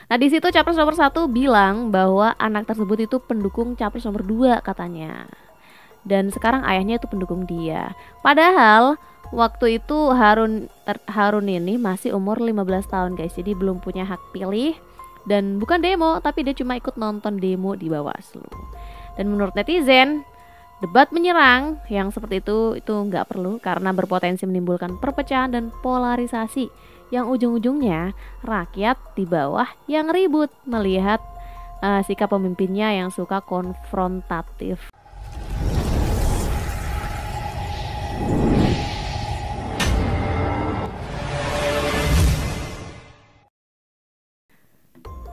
Nah, di situ capres nomor satu bilang bahwa anak tersebut itu pendukung capres nomor 2 katanya. Dan sekarang ayahnya itu pendukung dia. Padahal waktu itu Harun ini masih umur 15 tahun guys. Jadi belum punya hak pilih dan bukan demo, tapi dia cuma ikut nonton demo di Bawaslu. Dan menurut netizen, debat menyerang yang seperti itu nggak perlu karena berpotensi menimbulkan perpecahan dan polarisasi yang ujung-ujungnya rakyat di bawah yang ribut melihat sikap pemimpinnya yang suka konfrontatif.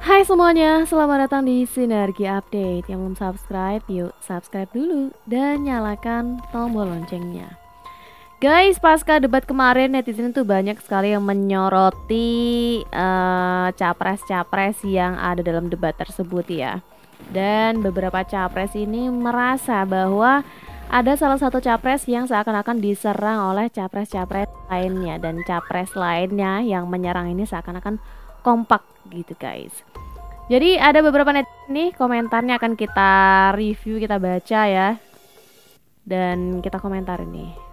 Hai semuanya, selamat datang di Sinergi Update. Yang belum subscribe, yuk subscribe dulu dan nyalakan tombol loncengnya. Guys, pasca debat kemarin netizen tuh banyak sekali yang menyoroti capres-capres yang ada dalam debat tersebut ya. Dan beberapa capres ini merasa bahwa ada salah satu capres yang seakan-akan diserang oleh capres-capres lainnya. Dan capres lainnya yang menyerang ini seakan-akan kompak gitu guys. Jadi ada beberapa netizen nih komentarnya akan kita review, kita baca ya. Dan kita komentar ini.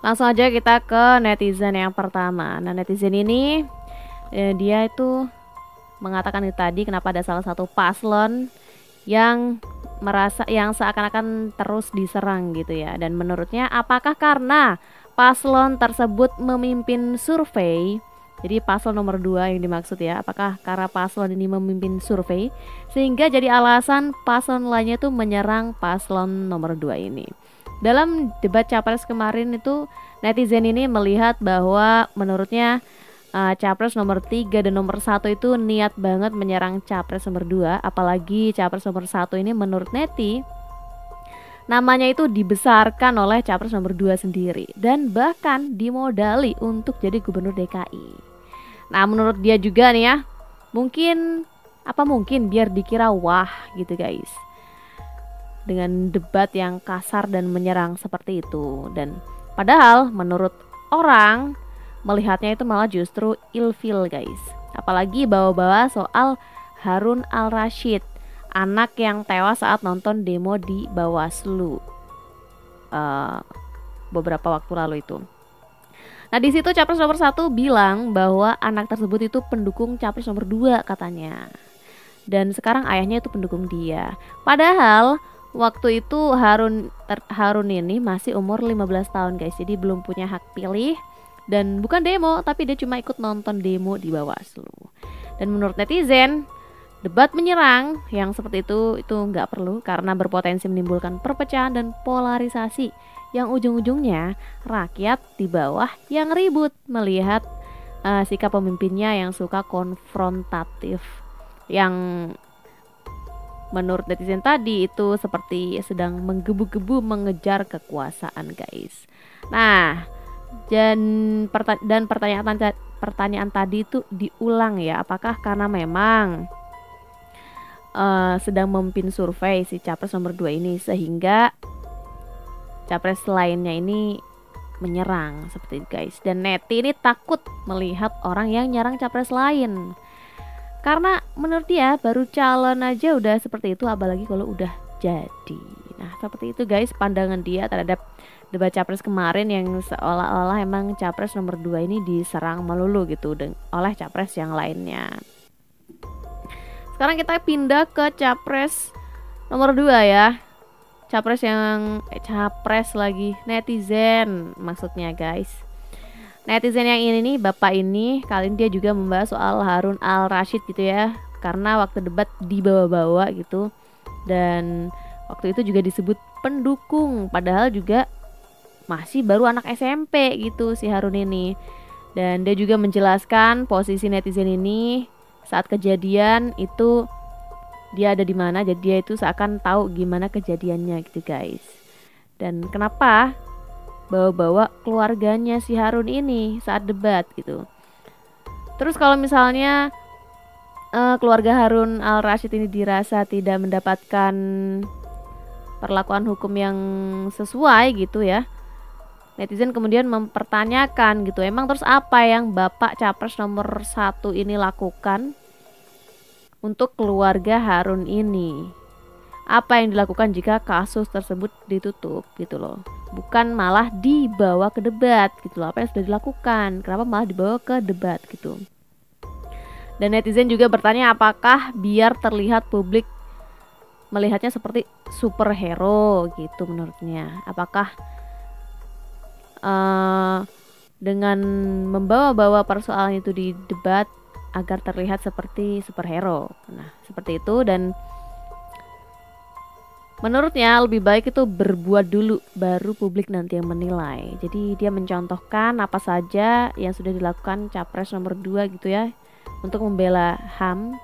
Langsung aja kita ke netizen yang pertama. Nah, netizen ini dia itu mengatakan itu tadi kenapa ada salah satu paslon yang merasa yang seakan-akan terus diserang gitu ya. Dan menurutnya apakah karena paslon tersebut memimpin survei? Jadi paslon nomor 2 yang dimaksud ya, apakah karena paslon ini memimpin survei sehingga jadi alasan paslon lainnya tuh menyerang paslon nomor 2 ini. Dalam debat capres kemarin itu netizen ini melihat bahwa menurutnya capres nomor 3 dan nomor 1 itu niat banget menyerang capres nomor 2, apalagi capres nomor 1 ini menurut neti namanya itu dibesarkan oleh capres nomor 2 sendiri dan bahkan dimodali untuk jadi gubernur DKI. Nah, menurut dia juga nih ya, mungkin biar dikira wah gitu guys. Dengan debat yang kasar dan menyerang seperti itu. Dan padahal menurut orang melihatnya itu malah justru ilfil guys. Apalagi bawa-bawa soal Harun Al-Rashid, anak yang tewas saat nonton demo di Bawaslu beberapa waktu lalu itu. Nah, di situ capres nomor 1 bilang bahwa anak tersebut itu pendukung capres nomor 2 katanya. Dan sekarang ayahnya itu pendukung dia. Padahal waktu itu Harun ini masih umur 15 tahun guys. Jadi belum punya hak pilih dan bukan demo, tapi dia cuma ikut nonton demo di Bawaslu. Dan menurut netizen, debat menyerang yang seperti itu nggak perlu karena berpotensi menimbulkan perpecahan dan polarisasi yang ujung-ujungnya rakyat di bawah yang ribut melihat sikap pemimpinnya yang suka konfrontatif, yang menurut netizen tadi itu seperti sedang menggebu-gebu mengejar kekuasaan guys. Nah, dan pertanyaan tadi itu diulang ya, apakah karena memang sedang memimpin survei si capres nomor 2 ini sehingga capres lainnya ini menyerang seperti itu guys. Dan neti ini takut melihat orang yang nyerang capres lain karena menurut dia baru calon aja udah seperti itu, apalagi kalau udah jadi. Nah, seperti itu guys pandangan dia terhadap debat capres kemarin yang seolah-olah emang capres nomor 2 ini diserang melulu gitu oleh capres yang lainnya. Sekarang kita pindah ke capres nomor 2 ya. Capres lagi netizen maksudnya guys. Netizen yang ini nih, bapak ini kali ini dia juga membahas soal Harun Al-Rashid gitu ya, karena waktu debat dibawa-bawa gitu. Dan waktu itu juga disebut pendukung, padahal juga masih baru anak SMP gitu si Harun ini. Dan dia juga menjelaskan posisi netizen ini saat kejadian itu dia ada di mana, jadi dia itu seakan tahu gimana kejadiannya gitu guys. Dan kenapa bawa-bawa keluarganya si Harun ini saat debat gitu. Terus kalau misalnya keluarga Harun Al-Rashid ini dirasa tidak mendapatkan perlakuan hukum yang sesuai gitu ya, netizen kemudian mempertanyakan gitu, emang terus apa yang bapak capres nomor 1 ini lakukan untuk keluarga Harun ini. Apa yang dilakukan jika kasus tersebut ditutup gitu loh, bukan malah dibawa ke debat gitu loh. Apa yang sudah dilakukan, kenapa malah dibawa ke debat gitu. Dan netizen juga bertanya apakah biar terlihat publik melihatnya seperti superhero gitu menurutnya. Apakah dengan membawa-bawa persoalan itu di debat agar terlihat seperti superhero. Nah, seperti itu. Dan menurutnya lebih baik itu berbuat dulu, baru publik nanti yang menilai. Jadi dia mencontohkan apa saja yang sudah dilakukan Capres nomor 2 gitu ya, untuk membela HAM.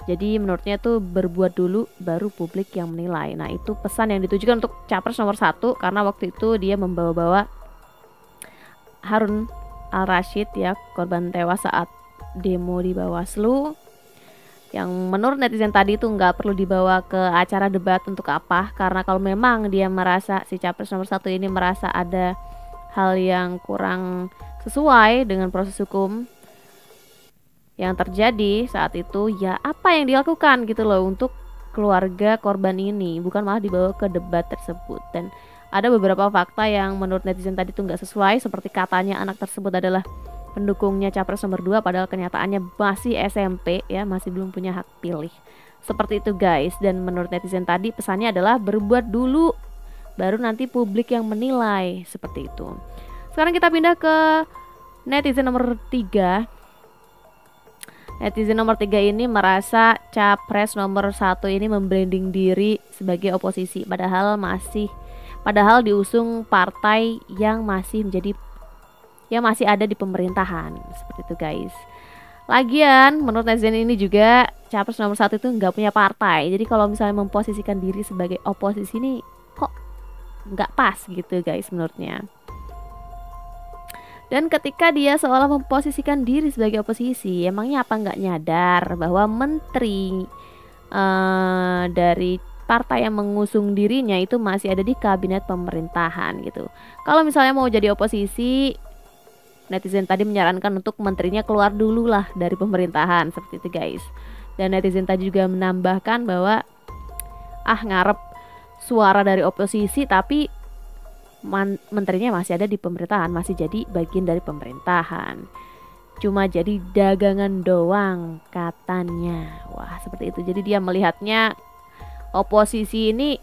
Jadi menurutnya tuh berbuat dulu, baru publik yang menilai. Nah itu pesan yang ditujukan untuk Capres nomor 1, karena waktu itu dia membawa-bawa Harun Al-Rashid ya, korban tewas saat demo di Bawaslu, yang menurut netizen tadi itu nggak perlu dibawa ke acara debat. Untuk apa? Karena kalau memang dia merasa, si Capres nomor 1 ini merasa ada hal yang kurang sesuai dengan proses hukum yang terjadi saat itu, ya apa yang dilakukan gitu loh untuk keluarga korban ini, bukan malah dibawa ke debat tersebut. Dan ada beberapa fakta yang menurut netizen tadi itu nggak sesuai, seperti katanya anak tersebut adalah pendukungnya Capres nomor 2, padahal kenyataannya masih SMP ya, masih belum punya hak pilih. Seperti itu guys. Dan menurut netizen tadi pesannya adalah berbuat dulu, baru nanti publik yang menilai, seperti itu. Sekarang kita pindah ke netizen nomor 3. Netizen nomor 3 ini merasa Capres nomor 1 ini membranding diri sebagai oposisi, padahal diusung partai yang masih ada di pemerintahan, seperti itu guys. Lagian menurut netizen ini juga Capres nomor 1 itu nggak punya partai. Jadi kalau misalnya memposisikan diri sebagai oposisi ini kok nggak pas gitu guys menurutnya. Dan ketika dia seolah memposisikan diri sebagai oposisi, emangnya apa nggak nyadar bahwa menteri dari partai yang mengusung dirinya itu masih ada di kabinet pemerintahan gitu. Kalau misalnya mau jadi oposisi, netizen tadi menyarankan untuk menterinya keluar dulu lah dari pemerintahan, seperti itu guys. Dan netizen tadi juga menambahkan bahwa ngarep suara dari oposisi tapi menterinya masih ada di pemerintahan, masih jadi bagian dari pemerintahan, cuma jadi dagangan doang katanya. Wah seperti itu. Jadi dia melihatnya oposisi ini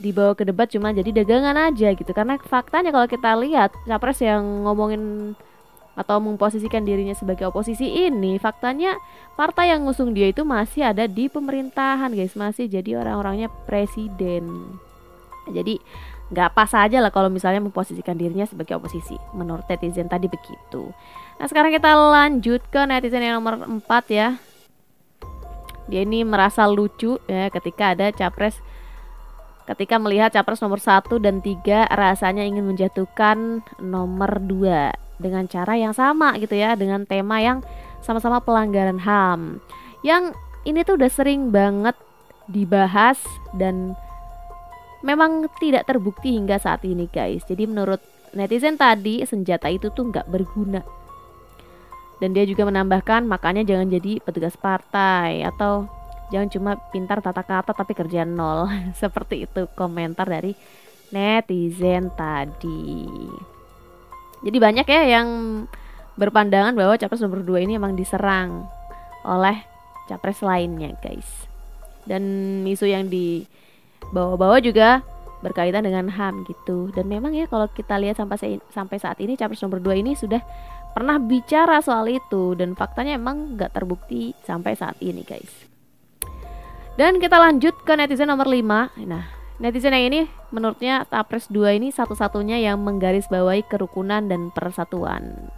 dibawa ke debat cuma jadi dagangan aja gitu. Karena faktanya kalau kita lihat Capres yang ngomongin atau memposisikan dirinya sebagai oposisi ini, faktanya partai yang ngusung dia itu masih ada di pemerintahan guys, masih jadi orang-orangnya presiden. Jadi nggak pas aja lah kalau misalnya memposisikan dirinya sebagai oposisi, menurut netizen tadi begitu. Nah sekarang kita lanjut ke netizen yang nomor 4 ya. Dia ini merasa lucu ya ketika melihat Capres nomor 1 dan 3 rasanya ingin menjatuhkan nomor 2 dengan cara yang sama gitu ya, dengan tema yang sama-sama pelanggaran HAM. Yang ini tuh udah sering banget dibahas dan memang tidak terbukti hingga saat ini guys. Jadi menurut netizen tadi senjata itu tuh nggak berguna. Dan dia juga menambahkan makanya jangan jadi petugas partai, atau jangan cuma pintar tata kata tapi kerjaan nol. Seperti itu komentar dari netizen tadi. Jadi banyak ya yang berpandangan bahwa Capres nomor 2 ini emang diserang oleh Capres lainnya guys. Dan isu yang dibawa-bawa juga berkaitan dengan HAM gitu. Dan memang ya kalau kita lihat sampai saat ini Capres nomor 2 ini sudah pernah bicara soal itu, dan faktanya emang nggak terbukti sampai saat ini guys. Dan kita lanjut ke netizen nomor 5. Nah netizen yang ini menurutnya Capres 2 ini satu-satunya yang menggarisbawahi kerukunan dan persatuan.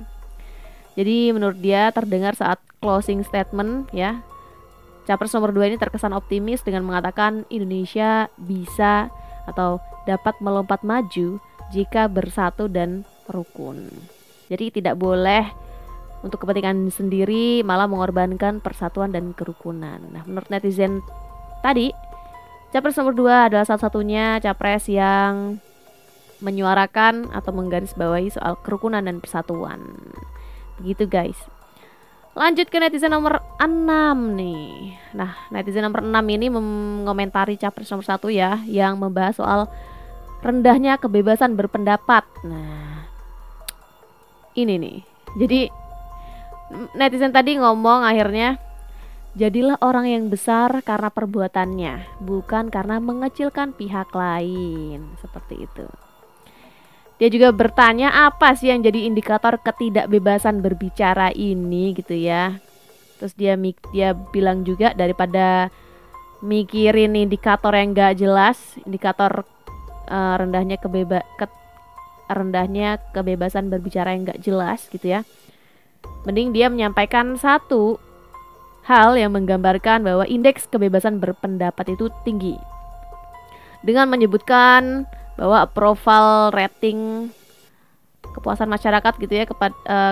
Jadi menurut dia terdengar saat closing statement ya, Capres nomor 2 ini terkesan optimis dengan mengatakan Indonesia bisa atau dapat melompat maju jika bersatu dan rukun. Jadi tidak boleh untuk kepentingan sendiri malah mengorbankan persatuan dan kerukunan. Nah menurut netizen tadi Capres nomor 2 adalah satu-satunya Capres yang menyuarakan atau menggarisbawahi soal kerukunan dan persatuan. Begitu guys. Lanjut ke netizen nomor 6 nih. Nah, netizen nomor 6 ini mengomentari capres nomor 1 ya, yang membahas soal rendahnya kebebasan berpendapat. Nah, ini nih. Jadi netizen tadi ngomong akhirnya, jadilah orang yang besar karena perbuatannya, bukan karena mengecilkan pihak lain. Seperti itu. Dia juga bertanya apa sih yang jadi indikator ketidakbebasan berbicara ini gitu ya. Terus dia bilang juga daripada mikirin indikator yang gak jelas, indikator rendahnya kebebasan berbicara yang gak jelas gitu ya, mending dia menyampaikan satu hal yang menggambarkan bahwa indeks kebebasan berpendapat itu tinggi, dengan menyebutkan bahwa approval rating kepuasan masyarakat gitu ya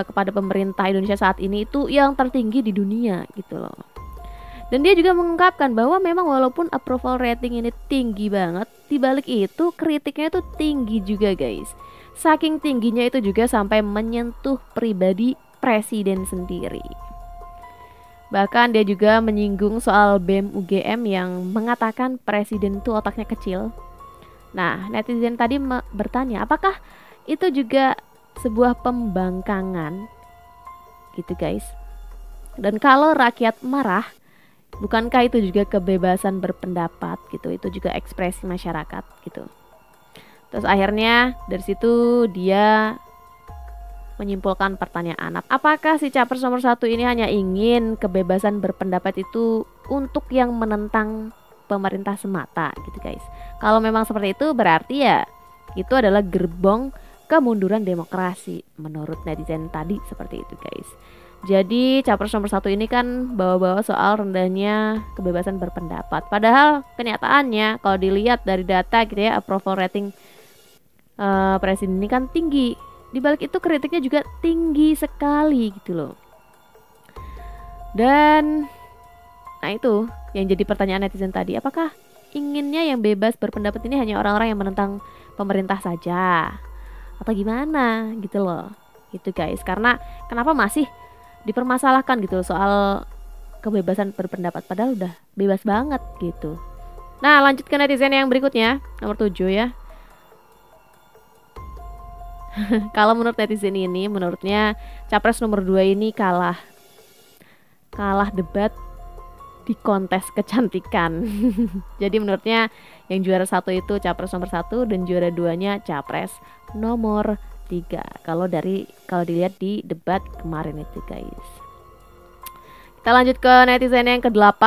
kepada pemerintah Indonesia saat ini itu yang tertinggi di dunia gitu loh. Dan dia juga mengungkapkan bahwa memang walaupun approval rating ini tinggi banget, dibalik itu kritiknya itu tinggi juga guys. Saking tingginya itu juga sampai menyentuh pribadi presiden sendiri. Bahkan dia juga menyinggung soal BEM UGM yang mengatakan presiden itu otaknya kecil. Nah, netizen tadi bertanya, apakah itu juga sebuah pembangkangan gitu guys? Dan kalau rakyat marah, bukankah itu juga kebebasan berpendapat gitu? Itu juga ekspresi masyarakat gitu. Terus akhirnya dari situ dia menyimpulkan pertanyaan, apakah si capres nomor 1 ini hanya ingin kebebasan berpendapat itu untuk yang menentang pemerintah semata gitu guys. Kalau memang seperti itu berarti ya itu adalah gerbong kemunduran demokrasi menurut netizen tadi, seperti itu guys. Jadi capres nomor 1 ini kan bawa-bawa soal rendahnya kebebasan berpendapat. Padahal kenyataannya kalau dilihat dari data gitu ya, approval rating presiden ini kan tinggi. Di balik itu kritiknya juga tinggi sekali gitu loh. Dan nah itu yang jadi pertanyaan netizen tadi, apakah inginnya yang bebas berpendapat ini hanya orang-orang yang menentang pemerintah saja atau gimana gitu loh. Gitu guys. Karena kenapa masih dipermasalahkan gitu loh soal kebebasan berpendapat, padahal udah bebas banget gitu. Nah, lanjut ke netizen yang berikutnya, nomor 7 ya. Kalau menurut netizen ini, menurutnya capres nomor 2 ini kalah debat di kontes kecantikan. Jadi menurutnya yang juara 1 itu capres nomor 1 dan juara 2-nya capres nomor 3. Kalau dilihat di debat kemarin itu guys. Kita lanjut ke netizen yang ke-8.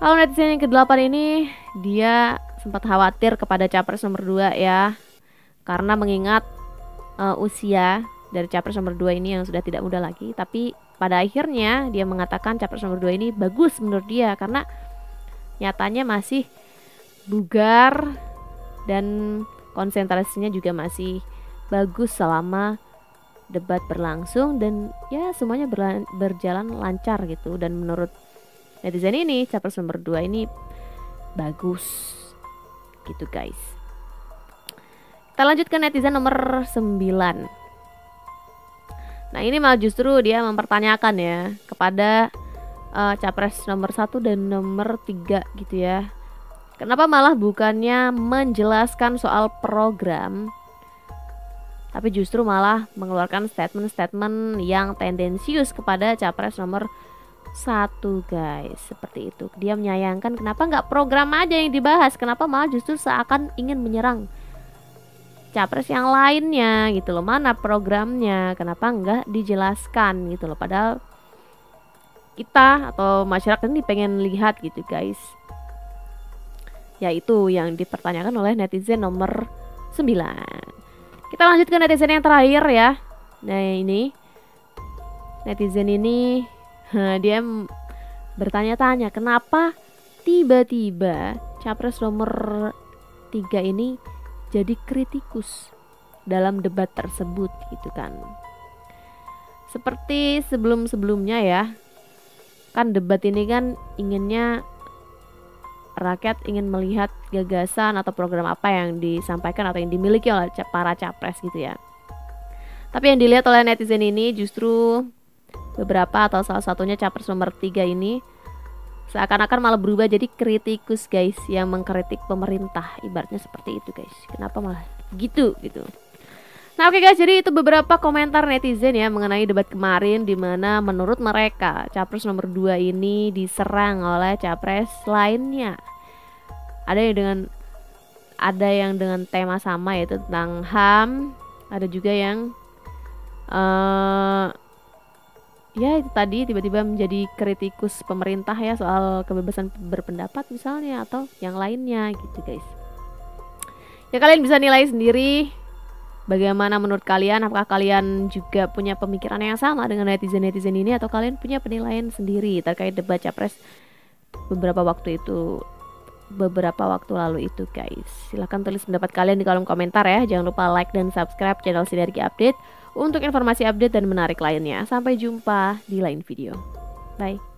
Kalau netizen yang ke-8 ini dia sempat khawatir kepada capres nomor 2 ya. Karena mengingat usia dari capres nomor 2 ini yang sudah tidak muda lagi. Tapi pada akhirnya dia mengatakan capres nomor 2 ini bagus menurut dia, karena nyatanya masih bugar dan konsentrasinya juga masih bagus selama debat berlangsung, dan ya semuanya berjalan lancar gitu. Dan menurut netizen ini capres nomor 2 ini bagus gitu guys. Kita lanjut ke netizen nomor 9. Nah ini malah justru dia mempertanyakan ya kepada capres nomor 1 dan nomor 3 gitu ya. Kenapa malah bukannya menjelaskan soal program, tapi justru malah mengeluarkan statement-statement yang tendensius kepada capres nomor 1 guys. Seperti itu. Dia menyayangkan kenapa nggak program aja yang dibahas, kenapa malah justru seakan ingin menyerang capres yang lainnya gitu loh. Mana programnya, kenapa nggak dijelaskan gitu loh. Padahal kita atau masyarakat ini pengen lihat gitu guys. Ya itu yang dipertanyakan oleh netizen nomor 9. Kita lanjut ke netizen yang terakhir ya. Nah ini netizen ini dia bertanya-tanya kenapa tiba-tiba capres nomor 3 ini jadi kritikus dalam debat tersebut gitu kan. Seperti sebelum-sebelumnya ya, kan debat ini kan inginnya rakyat ingin melihat gagasan atau program apa yang disampaikan atau yang dimiliki oleh para capres gitu ya. Tapi yang dilihat oleh netizen ini justru beberapa atau salah satunya capres nomor 3 ini seakan-akan malah berubah jadi kritikus guys, yang mengkritik pemerintah, ibaratnya seperti itu guys. Kenapa malah gitu. Nah oke guys, jadi itu beberapa komentar netizen ya mengenai debat kemarin, dimana menurut mereka capres nomor 2 ini diserang oleh capres lainnya. Ada yang dengan tema sama, yaitu tentang HAM. Ada juga yang ya itu tadi tiba-tiba menjadi kritikus pemerintah ya, soal kebebasan berpendapat misalnya, atau yang lainnya gitu guys. Ya kalian bisa nilai sendiri bagaimana menurut kalian. Apakah kalian juga punya pemikiran yang sama dengan netizen-netizen ini, atau kalian punya penilaian sendiri terkait debat capres beberapa waktu lalu itu guys. Silahkan tulis pendapat kalian di kolom komentar ya. Jangan lupa like dan subscribe channel Sinergi Update untuk informasi update dan menarik lainnya. Sampai jumpa di lain video. Bye.